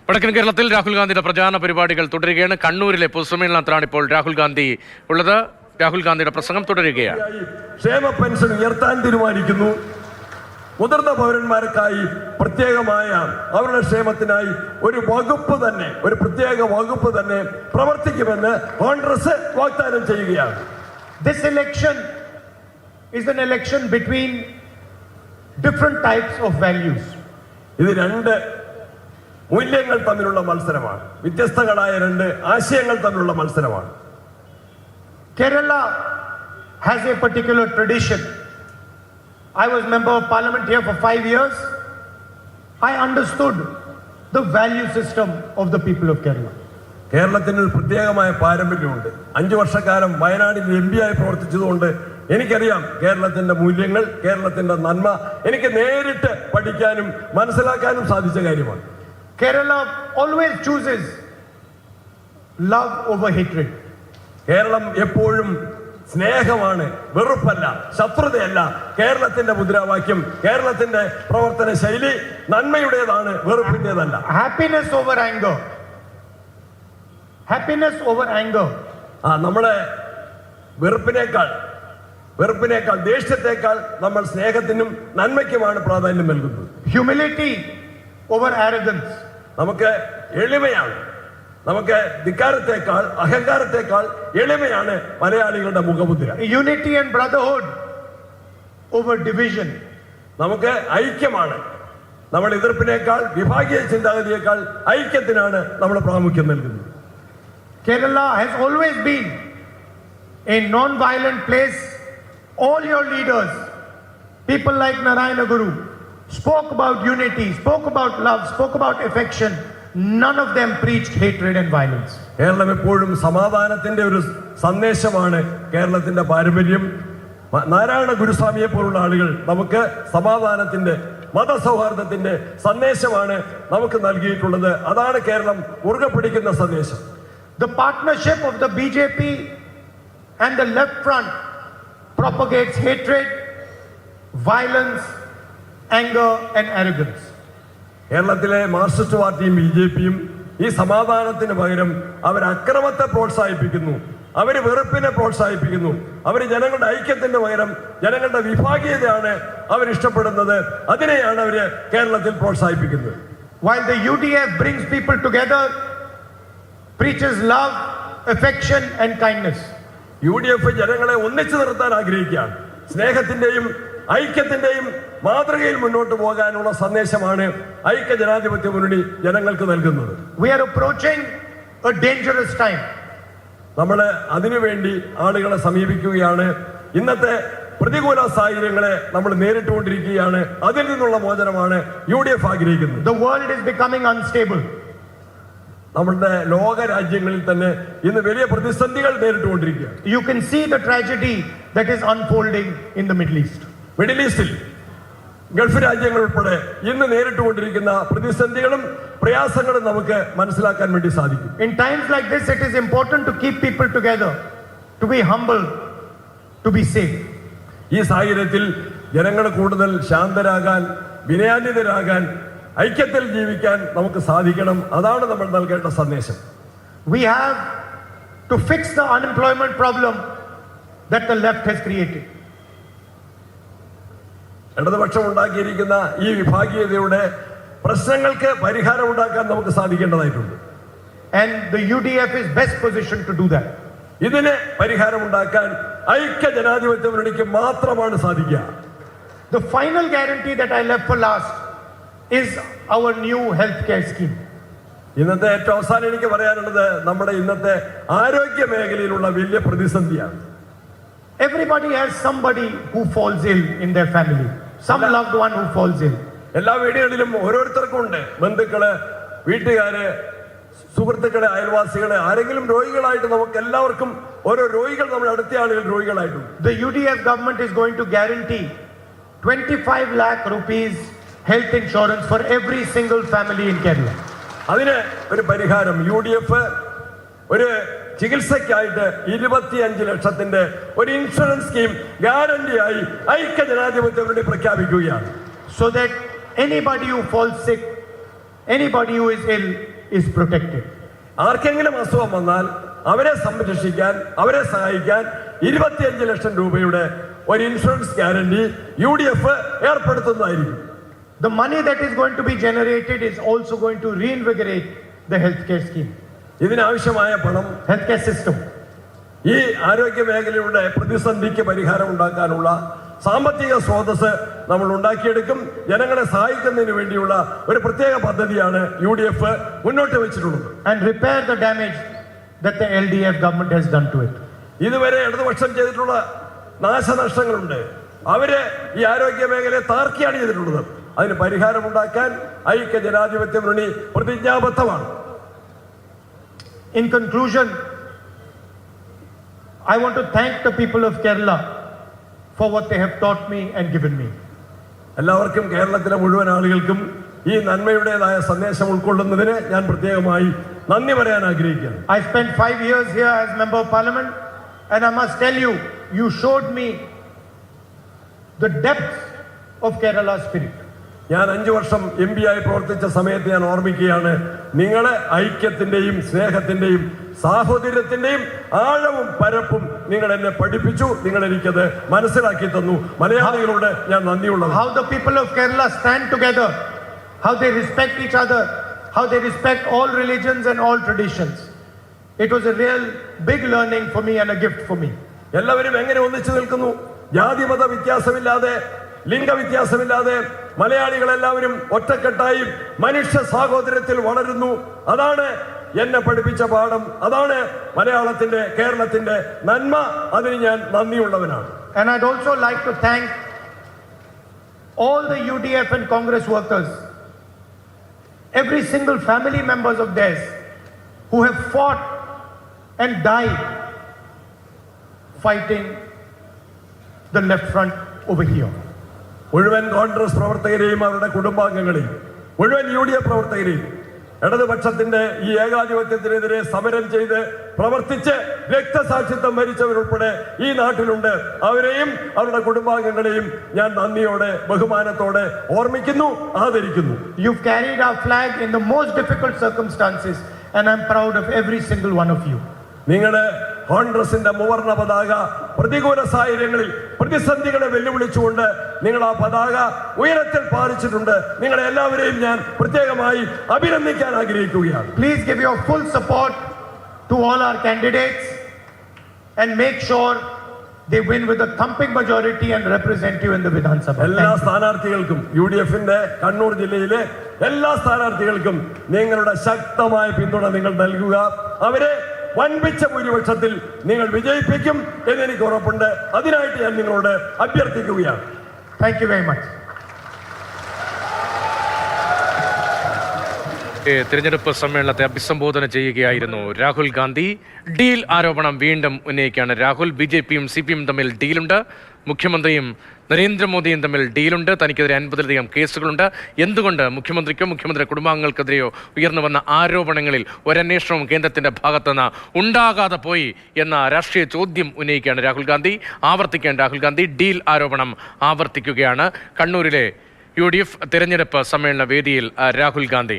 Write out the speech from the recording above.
വടക്കൻ കേരളത്തിൽ രാഹുൽ ഗാന്ധിയുടെ പ്രചാരണ പരിപാടികൾ തുടരുകയാണ്. കണ്ണൂരിലെ പൊതുസമ്മേളനത്തിലാണ് ഇപ്പോൾ രാഹുൽ ഗാന്ധി ഉള്ളത്. രാഹുൽ ഗാന്ധിയുടെ പ്രസംഗം തുടരുകയാണ്. ക്ഷേമ പെൻഷൻ ഉയർത്താൻ തീരുമാനിക്കുന്നു. മുതിർന്ന പൗരന്മാർക്കായി പ്രത്യേകമായ അവരുടെ ക്ഷേമത്തിനായി ഒരു വകുപ്പ് തന്നെ, ഒരു പ്രത്യേക വകുപ്പ് തന്നെ പ്രവർത്തിക്കുമെന്ന് കോൺഗ്രസ് വാഗ്ദാനം ചെയ്യുകയാണ്. This election is an election between different types of values. ഇത് രണ്ട് മൂല്യങ്ങൾ തമ്മിലുള്ള മത്സരമാണ്. വ്യത്യസ്തങ്ങളായ രണ്ട് ആശയങ്ങൾ തമ്മിലുള്ള മത്സരമാണ്. Kerala has a particular tradition. I was member of parliament here for 5 years. I understood the value system of the people of Kerala. കേരളത്തിന് ഒരു പ്രത്യേകമായ പാരമ്പര്യമുണ്ട്. 5 വർഷക്കാലം വയനാടിൽ MP ആയി പ്രവർത്തിച്ചതുകൊണ്ട് എനിക്കറിയാം കേരളത്തിന്റെ മൂല്യങ്ങൾ, കേരളത്തിന്റെ നന്മ എനിക്ക് നേരിട്ട് പഠിക്കാനും മനസ്സിലാക്കാനും സാധിച്ച കാര്യമാണ്. Kerala always chooses love over hatred. Keralam എപ്പോഴും സ്നേഹമാണ്, വെറുപ്പല്ല, ശത്രുതയല്ല. കേരളത്തിന്റെ മുദ്രാവാക്യം, കേരളത്തിന്റെ പ്രവർത്തന ശൈലി നന്മയുടേതാണ്, വെറുപ്പിന്റേതല്ല. Happiness over anger. Happiness over anger. നമ്മളെ വെറുപ്പിനേക്കാൾ ദേഷ്യത്തെക്കാൾ നമ്മൾ സ്നേഹത്തിനും നന്മയ്ക്കുമാണ് പ്രാധാന്യം നൽകുന്നത്. Humility over arrogance. നമുക്ക് എളിമയാണ്, നമുക്ക് ധിക്കാരത്തെക്കാൾ അഹങ്കാരത്തെക്കാൾ എളിമയാണ് മലയാളികളുടെ മുഖമുദ്ര. Unity and brotherhood over division. നമുക്ക് ഐക്യമാണ്, നമ്മൾ എതിർപ്പിനേക്കാൾ വിഭാഗീയ ചിന്താഗതിയേക്കാൾ ഐക്യത്തിനാണ് നമ്മൾ പ്രാമുഖ്യം നൽകുന്നത്. Kerala has always been a non-violent place. All your leaders, people like Narayana Guru, spoke about unity, spoke about love, spoke about affection. None of them preached hatred and violence. Keralam എപ്പോഴും സമാധാനത്തിന്റെ ഒരു സന്ദേശമാണ് കേരളത്തിന്റെ പാരമ്പര്യം. നാരായണ ഗുരുസ്വാമിയെ പോലുള്ള ആളുകൾ നമുക്ക് സമാധാനത്തിന്റെ, മതസൗഹാർദ്ദത്തിന്റെ സന്ദേശമാണ് നമുക്ക് നൽകിയിട്ടുള്ളത്. അതാണ് കേരളം മുറുകെ പിടിക്കുന്ന സന്ദേശം. The partnership of the BJP and the left front propagates hatred, violence, anger and arrogance. കേരളത്തിലെ മാർക്സിസ്റ്റ് പാർട്ടിയും BJPയും ഈ സമാധാനത്തിന് പകരം അവർ അക്രമത്തെ പ്രോത്സാഹിപ്പിക്കുന്നു, അവർ വെറുപ്പിനെ പ്രോത്സാഹിപ്പിക്കുന്നു. അവർ ജനങ്ങളുടെ ഐക്യത്തിന് പകരം ജനങ്ങളുടെ വിഭാഗീയതയാണ് അവർ ഇഷ്ടപ്പെടുന്നത്. അതിനെയാണ് അവർ കേരളത്തിൽ പ്രോത്സാഹിപ്പിക്കുന്നത്. While the UDF brings people together, preaches love, affection and kindness. UDF ജനങ്ങളെ ഒന്നിച്ചു നിർത്താൻ ആഗ്രഹിക്കുകയാണ്. സ്നേഹത്തിന്റെയും ഐക്യത്തിന്റെയും മാതൃകയിൽ മുന്നോട്ട് പോകാനുള്ള സന്ദേശമാണ് ഐക്യ ജനാധിപത്യ മുന്നണി ജനങ്ങൾക്ക് നൽകുന്നത്. We are approaching a dangerous time. നമ്മൾ അതിനുവേണ്ടി ആളുകളെ സമീപിക്കുകയാണ്. ഇന്നത്തെ പ്രതികൂല സാഹചര്യങ്ങളെ നമ്മൾ നേരിട്ടുകൊണ്ടിരിക്കുകയാണ്. അതിൽ നിന്നുള്ള മോചനമാണ് UDF ആഗ്രഹിക്കുന്നത്. The world is becoming unstable. നമ്മുടെ ലോക രാജ്യങ്ങളിൽ തന്നെ ഇന്ന് വലിയ പ്രതിസന്ധികൾ നേരിട്ടുകൊണ്ടിരിക്കുകയാണ്. You can see the tragedy that is unfolding in the Middle East. Middle ഈസ്റ്റിൽ, ഗൾഫ് രാജ്യങ്ങൾ ഉൾപ്പെടെ ഇന്ന് നേരിട്ടുകൊണ്ടിരിക്കുന്ന പ്രതിസന്ധികളും പ്രയാസങ്ങളും നമുക്ക് മനസ്സിലാക്കാൻ വേണ്ടി സാധിക്കും. In times like this, it is important to keep people together, to be humble, to be safe. ഈ സാഹചര്യത്തിൽ ജനങ്ങൾ കൂടുതൽ ശാന്തരാകാൻ, വിനയാന്വിതരാകാൻ, ഐക്യത്തിൽ ജീവിക്കാൻ നമുക്ക് സാധിക്കണം. അതാണ് നമ്മൾ നൽകേണ്ട സന്ദേശം. We have to fix the unemployment problem that the left has created. ഇടതുപക്ഷം ഉണ്ടാക്കിയിരിക്കുന്ന ഈ വിഭാഗീയതയുടെ പ്രശ്നങ്ങൾക്ക് പരിഹാരം ഉണ്ടാക്കാൻ നമുക്ക് സാധിക്കേണ്ടതായിട്ടുണ്ട്. And the UDF is best positioned to do that. ഇതിന് പരിഹാരം ഉണ്ടാക്കാൻ ഐക്യ ജനാധിപത്യ മുന്നണിക്ക് മാത്രമാണ് സാധിക്കുക. The final guarantee that I left for last is our new healthcare scheme. ഇന്നത്തെ ഏറ്റവും അവസാനം എനിക്ക് പറയാനുള്ളത് നമ്മുടെ ഇന്നത്തെ ആരോഗ്യ മേഖലയിലുള്ള വലിയ പ്രതിസന്ധിയാണ്. Everybody has somebody who falls ill in their family, some loved one who falls ill. എല്ലാ വീടുകളിലും ഓരോരുത്തർക്കും ഉണ്ട് ബന്ധുക്കള്, വീട്ടുകാര്, സുഹൃത്തുക്കളെ, അയൽവാസികളെ, ആരെങ്കിലും രോഗികളായിട്ട് നമുക്ക് എല്ലാവർക്കും ഓരോ രോഗികൾ, നമ്മുടെ അടുത്ത ആളുകൾ രോഗികളായിട്ടുണ്ട്. The UDF government is going to guarantee 25 lakh rupees health insurance for every single family in Kerala. അതിന് ഒരു പരിഹാരം UDF ഒരു ചികിത്സയ്ക്കായിട്ട് 25 ലക്ഷത്തിന്റെ ഒരു ഇൻഷുറൻസ് സ്കീം ഗ്യാരണ്ടിയായി ഐക്യ ജനാധിപത്യ മുന്നണി പ്രഖ്യാപിക്കുകയാണ്. So that anybody who falls sick, anybody who is ill is protected. ആർക്കെങ്കിലും അസുഖം വന്നാൽ അവരെ സംരക്ഷിക്കാൻ, അവരെ സഹായിക്കാൻ 25 ലക്ഷം രൂപയുടെ ഒരു insurance guarantee UDF ഏർപ്പെടുത്തുന്നതായിരിക്കും. The money that is going to be generated is also going to reinvigorate the healthcare scheme, ഇതിനാവശ്യമായ പണം healthcare system. ഈ ആരോഗ്യ മേഖലയുടെ പ്രതിസന്ധിക്ക് പരിഹാരം ഉണ്ടാക്കാനുള്ള സാമ്പത്തിക സ്രോതസ് നമ്മൾ ഉണ്ടാക്കിയെടുക്കും. ജനങ്ങളെ സഹായിക്കുന്നതിന് വേണ്ടിയുള്ള ഒരു പ്രത്യേക പദ്ധതിയാണ് UDF മുന്നോട്ട് വെച്ചിട്ടുള്ളത്. And repair the damage that the LDF government has done to it. ഇതുവരെ ഇടതുപക്ഷം ചെയ്തിട്ടുള്ള നാശനഷ്ടങ്ങളുണ്ട്. അവര് ഈ ആരോഗ്യ മേഖലയെ താർക്കിയാണ് ചെയ്തിട്ടുള്ളത്. അതിന് പരിഹാരമുണ്ടാക്കാൻ ഐക്യ ജനാധിപത്യ മുന്നണി പ്രതിജ്ഞാബദ്ധമാണ്. In conclusion, I want to thank the people of Kerala for what they have taught me and given me. എല്ലാവർക്കും, കേരളത്തിലെ മുഴുവൻ ആളുകൾക്കും ഈ നന്മയുടേതായ സന്ദേശം ഉൾക്കൊള്ളുന്നതിന് ഞാൻ പ്രത്യേകമായി നന്ദി പറയാൻ ആഗ്രഹിക്കുന്നു. I spent 5 years here as Member of Parliament, and I must tell you, you showed me the depth of Kerala's spirit. ഞാൻ 5 വർഷം MP ആയി പ്രവർത്തിച്ച സമയത്ത് ഞാൻ ഓർമ്മിക്കുകയാണ്, നിങ്ങളെ ഐക്യത്തിന്റെയും സ്നേഹത്തിന്റെയും സാഹോദര്യത്തിന്റെയും ആഴവും പരപ്പും നിങ്ങൾ എന്നെ പഠിപ്പിച്ചു. നിങ്ങൾ എനിക്കത് മനസ്സിലാക്കി തന്നു. മലയാളികളോട് ഞാൻ നന്ദിയുള്ളത്. How the people of Kerala stand together, how they respect each other, how they respect all religions and all traditions. It was a real big learning for me and a gift for me. എല്ലാവരും എങ്ങനെ ഒന്നിച്ചു നിൽക്കുന്നു, ജാതിമത വ്യത്യാസമില്ലാതെ, ലിംഗവ്യത്യാസമില്ലാതെ മലയാളികൾ എല്ലാവരും ഒറ്റക്കെട്ടായി മനുഷ്യ സാഹോദര്യത്തിൽ വളരുന്നു. അതാണ് എന്നെ പഠിപ്പിച്ച പാഠം. അതാണ് മലയാളത്തിന്റെ, കേരളത്തിന്റെ നന്മ. അതിന് ഞാൻ നന്ദിയുള്ളവനാണ്. And I'd also like to thank all the UDF and Congress workers, every single family members of theirs who have fought and died fighting the left front over here. മുഴുവൻ കോൺഗ്രസ് പ്രവർത്തകരെയും അവരുടെ കുടുംബാംഗങ്ങളെയും മുഴുവൻ UDF പ്രവർത്തകരെയും ഇടതുപക്ഷത്തിന്റെ ഈ ഏകാധിപത്യത്തിനെതിരെ സമരം ചെയ്ത് പ്രവർത്തിച്ച് രക്തസാക്ഷിത്വം വരിച്ചവരുൾപ്പെടെ ഈ നാട്ടിലുണ്ട്. അവരെയും അവരുടെ കുടുംബാംഗങ്ങളെയും ഞാൻ നന്ദിയോടെ, ബഹുമാനത്തോടെ ഓർമ്മിക്കുന്നു, ആദരിക്കുന്നു. You've carried our flag in the most difficult circumstances, and I'm proud of every single one of you. നിങ്ങളുടെ കോൺഗ്രസിന്റെ മുവർണ്ണ പതാക പ്രതികൂല സാഹചര്യങ്ങളിൽ പ്രതിസന്ധികളെ വെല്ലുവിളിച്ചുകൊണ്ട് നിങ്ങൾ ആ പതാക ഉയരത്തിൽ പാറിച്ചിട്ടുണ്ട്. നിങ്ങളെ എല്ലാവരെയും ഞാൻ പ്രത്യേകമായി അഭിനന്ദിക്കാൻ ആഗ്രഹിക്കുകയാണ്. Please give your full support to all our candidates and make sure they win with a thumping majority and represent you in the Vidhan Sabha. എല്ലാ സ്ഥാനാർത്ഥികൾക്കും, UDFന്റെ കണ്ണൂർ ജില്ലയിലെ എല്ലാ സ്ഥാനാർത്ഥികൾക്കും നിങ്ങളുടെ ശക്തമായ പിന്തുണ നിങ്ങൾ നൽകുക. അവരെ വൻപിച്ച ഭൂരിപക്ഷത്തിൽ നിങ്ങൾ വിജയിപ്പിക്കും എന്നെനിക്ക് ഉറപ്പുണ്ട്. അതിനായിട്ട് ഞാൻ നിങ്ങളോട് അഭ്യർത്ഥിക്കുകയാണ്. Thank you very much. തിരഞ്ഞെടുപ്പ് സമ്മേളനത്തെ അഭിസംബോധന ചെയ്യുകയായിരുന്നു രാഹുൽ ഗാന്ധി. ഡീൽ ആരോപണം വീണ്ടും ഉന്നയിക്കുകയാണ് രാഹുൽ. BJPയും CPM തമ്മിൽ ഡീലുണ്ട്, മുഖ്യമന്ത്രിയും നരേന്ദ്രമോദിയും തമ്മിൽ ഡീലുണ്ട്. തനിക്കെതിരെ 50ലധികം കേസുകളുണ്ട്. എന്തുകൊണ്ട് മുഖ്യമന്ത്രിക്കോ മുഖ്യമന്ത്രിയുടെ കുടുംബാംഗങ്ങൾക്കെതിരെയോ ഉയർന്നു വന്ന ആരോപണങ്ങളിൽ ഒരന്വേഷണവും കേന്ദ്രത്തിന്റെ ഭാഗത്തുനിന്ന് ഉണ്ടാകാതെ പോയി എന്ന രാഷ്ട്രീയ ചോദ്യം ഉന്നയിക്കുകയാണ് രാഹുൽ ഗാന്ധി. രാഹുൽ ഗാന്ധി ഡീൽ ആരോപണം ആവർത്തിക്കുകയാണ്. കണ്ണൂരിലെ UDF തിരഞ്ഞെടുപ്പ് സമ്മേളന വേദിയിൽ രാഹുൽ ഗാന്ധി